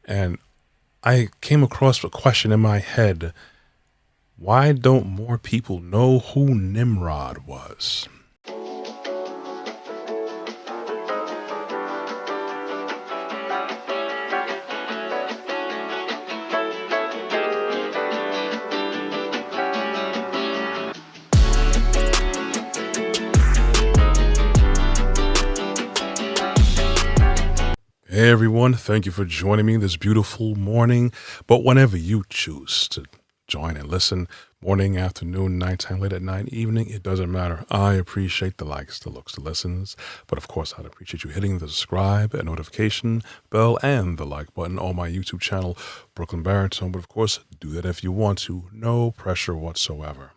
And I came across a question in my head. Why don't more people know who Nimrod was? Hey everyone, thank you for joining me this beautiful morning. But whenever you choose to join and listen, morning, afternoon, nighttime, late at night, evening, it doesn't matter. I appreciate the likes, the looks, the listens. But of course, I'd appreciate you hitting the subscribe and notification bell and the like button on my YouTube channel, Brooklyn Baritone. But of course, do that if you want to. No pressure whatsoever.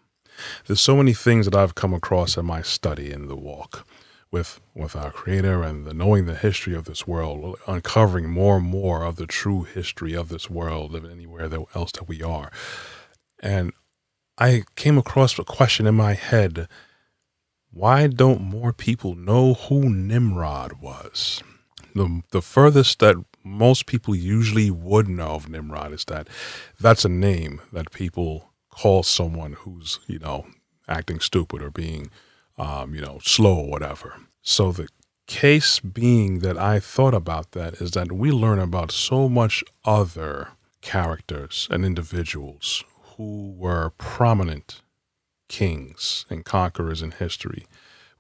There's so many things that I've come across in my study in the walk with our creator and knowing the history of this world, uncovering more and more of the true history of this world than anywhere else that we are. And I came across a question in my head. Why don't more people know who Nimrod was? The furthest that most people usually would know of Nimrod is that that's a name that people call someone who's, acting stupid or being slow or whatever. So the case being that I thought about that is that we learn about so much other characters and individuals who were prominent kings and conquerors in history.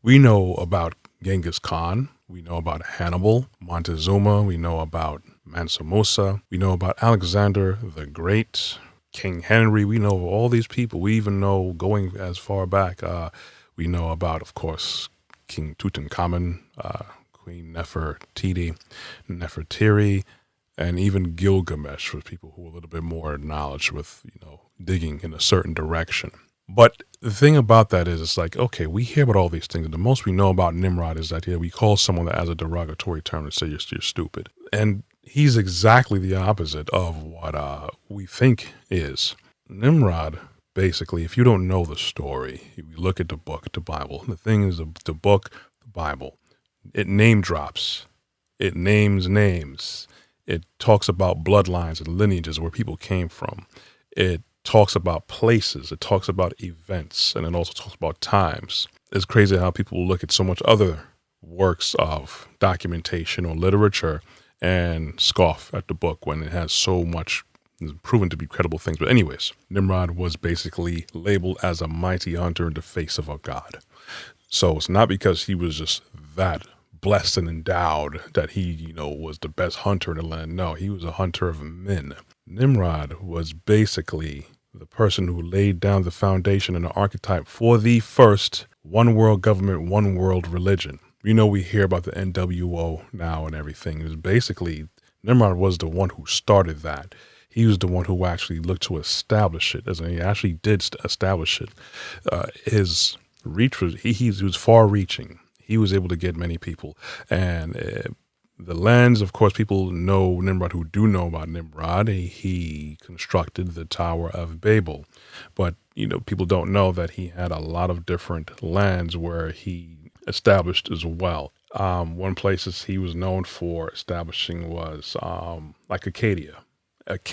We know about Genghis Khan. We know about Hannibal, Montezuma. We know about Mansa Musa. We know about Alexander the Great, King Henry. We know all these people. We even know, going as far back, we know about, of course, King Tutankhamun, Queen Nefertiti, and even Gilgamesh, for people who are a little bit more knowledge with, digging in a certain direction. But the thing about that is, it's like, okay, we hear about all these things, and the most we know about Nimrod is that we call someone that has a derogatory term and say you're stupid. And he's exactly the opposite of what we think is. Nimrod, basically, if you don't know the story, if you look at the book, the Bible, the thing is, the book, the Bible, it name drops, it names names, it talks about bloodlines and lineages where people came from, it talks about places, it talks about events, and it also talks about times. It's crazy how people look at so much other works of documentation or literature and scoff at the book when it has so much proven to be credible things. But anyways, Nimrod was basically labeled as a mighty hunter in the face of a god. So it's not because he was just that blessed and endowed that he, was the best hunter in the land. No, he was a hunter of men. Nimrod was basically the person who laid down the foundation and the archetype for the first one world government, one world religion. We hear about the NWO now and everything. It was basically, Nimrod was the one who started that. He was the one who actually looked to establish it, as in he actually did establish it. His reach was, he was far-reaching. He was able to get many people. And the lands, of course, people know Nimrod who do know about Nimrod. He constructed the Tower of Babel. But, people don't know that he had a lot of different lands where he established as well. One place he was known for establishing was like Acadia.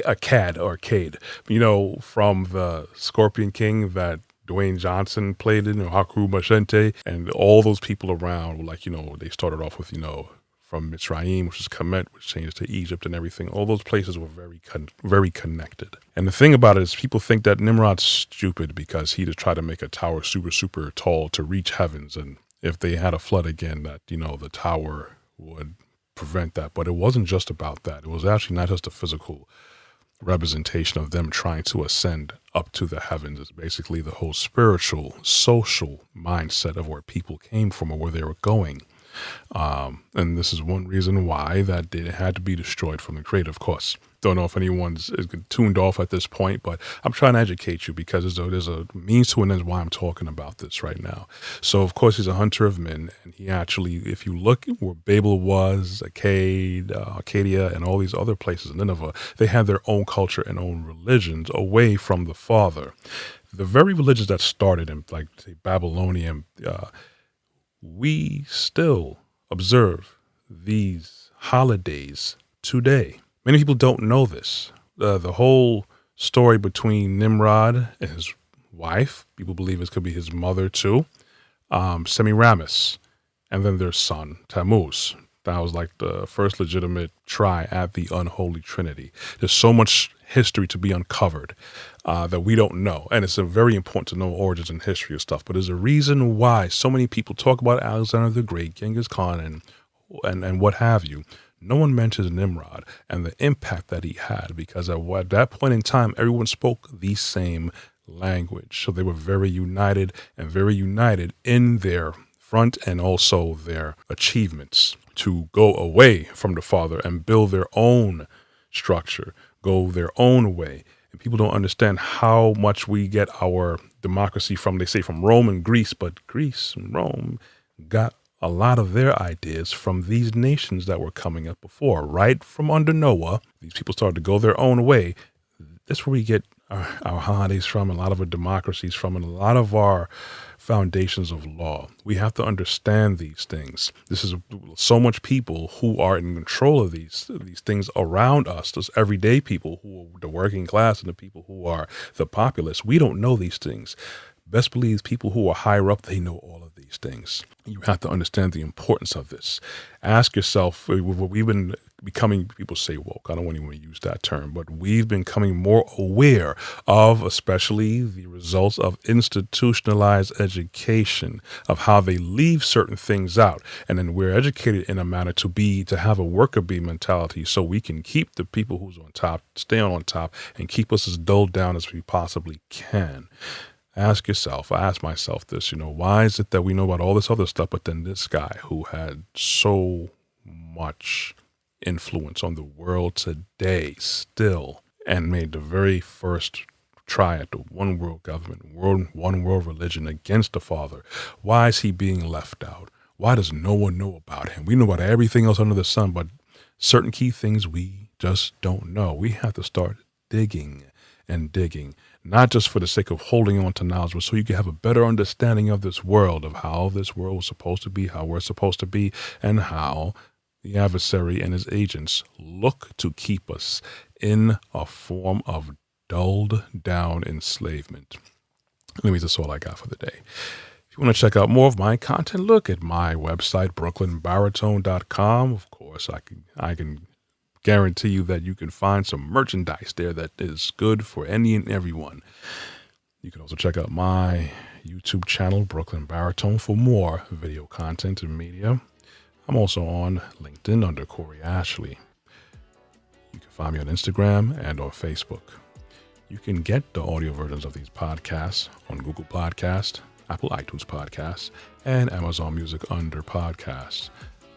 Arcade, from the Scorpion King that Dwayne Johnson played in, Haku Machente, and all those people around were like, they started off with, from Mitzrayim, which is Kemet, which changed to Egypt and everything. All those places were very connected. And the thing about it is people think that Nimrod's stupid because he just tried to make a tower super tall to reach heavens. And if they had a flood again, that, the tower would prevent that. But it wasn't just about that. It was actually not just a physical representation of them trying to ascend up to the heavens. It's basically the whole spiritual, social mindset of where people came from or where they were going. And this is one reason why that it had to be destroyed from the creator, of course. Don't know if anyone's tuned off at this point, but I'm trying to educate you because there's a means to an end why I'm talking about this right now. So, of course, he's a hunter of men, and he actually, if you look where Babel was, Arcadia, and all these other places in Nineveh, they had their own culture and own religions away from the Father. The very religions that started in, like, say, Babylonian, we still observe these holidays today. Many people don't know this. The whole story between Nimrod and his wife, people believe it could be his mother too, Semiramis, and then their son, Tammuz. That was like the first legitimate try at the Unholy Trinity. There's so much history to be uncovered that we don't know. And it's very important to know origins and history of stuff. But there's a reason why so many people talk about Alexander the Great, Genghis Khan, and what have you. No one mentions Nimrod and the impact that he had, because at that point in time, everyone spoke the same language. So they were very united in their front and also their achievements to go away from the Father and build their own structure, go their own way. And people don't understand how much we get our democracy from, they say, from Rome and Greece, but Greece and Rome got a lot of their ideas from these nations that were coming up before. Right from under Noah, these people started to go their own way. That's where we get our holidays from, a lot of our democracies from, and a lot of our foundations of law. We have to understand these things. This is so much people who are in control of these things around us. Those everyday people who are the working class and the people who are the populace. We don't know these things. Best believe people who are higher up, they know all of these things. You have to understand the importance of this. Ask yourself, we've been becoming, people say woke, I don't even want to use that term, but we've been becoming more aware of, especially the results of institutionalized education, of how they leave certain things out. And then we're educated in a manner to have a worker bee mentality, so we can keep the people who's on top, stay on top, and keep us as dulled down as we possibly can. Ask yourself, I ask myself this, why is it that we know about all this other stuff, but then this guy who had so much influence on the world today still, and made the very first try at the one world government, one world religion against the Father, why is he being left out? Why does no one know about him? We know about everything else under the sun, but certain key things we just don't know. We have to start digging and digging, not just for the sake of holding on to knowledge, but so you can have a better understanding of this world, of how this world was supposed to be, how we're supposed to be, and how the adversary and his agents look to keep us in a form of dulled down enslavement. Anyways, that's all I got for the day. If you want to check out more of my content, look at my website, brooklynbaritone.com. Of course, I can guarantee you that you can find some merchandise there that is good for any and everyone. You can also check out my YouTube channel, Brooklyn Baritone, for more video content and media. I'm also on LinkedIn under Corey Ashley. You can find me on Instagram and on Facebook. You can get the audio versions of these podcasts on Google Podcasts, Apple iTunes Podcasts, and Amazon Music under Podcasts.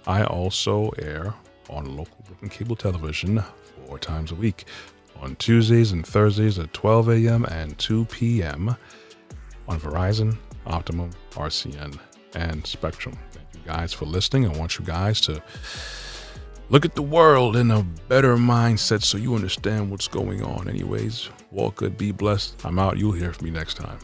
I also air on local Brooklyn cable television 4 times a week, on Tuesdays and Thursdays at 12 a.m. and 2 p.m. on Verizon, Optimum, RCN, and Spectrum. Thank you guys for listening. I want you guys to look at the world in a better mindset so you understand what's going on. Anyways, walk good, be blessed. I'm out. You'll hear from me next time.